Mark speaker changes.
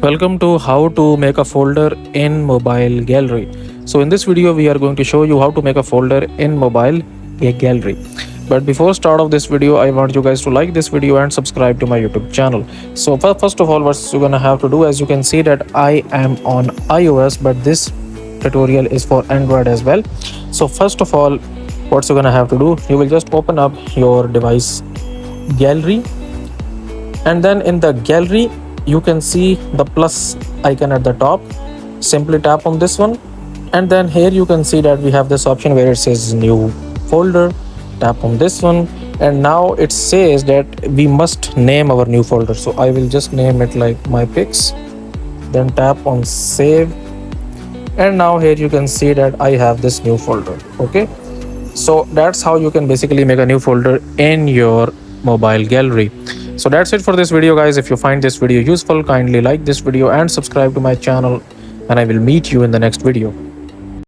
Speaker 1: Welcome to how to make a folder in mobile gallery. So in this video we are going to show you how to make a folder in mobile gallery. But before start of this video, I want you guys to like this video and subscribe to my YouTube channel. So first of all, what you're gonna have to do, as you can see that I am on iOS, but this tutorial is for Android as well. So first of all, what you're gonna have to do, you will just open up your device gallery, and then in the gallery you can see the plus icon at the top. Simply tap on this one, and then here you can see that we have this option where it says new folder. Tap on this one, and now it says that we must name our new folder. So I will just name it like my pics, then tap on save, and now here you can see that I have this new folder. Okay, so that's how you can basically make a new folder in your mobile gallery. So that's it for this video, guys. If you find this video useful, kindly like this video and subscribe to my channel, and I will meet you in the next video.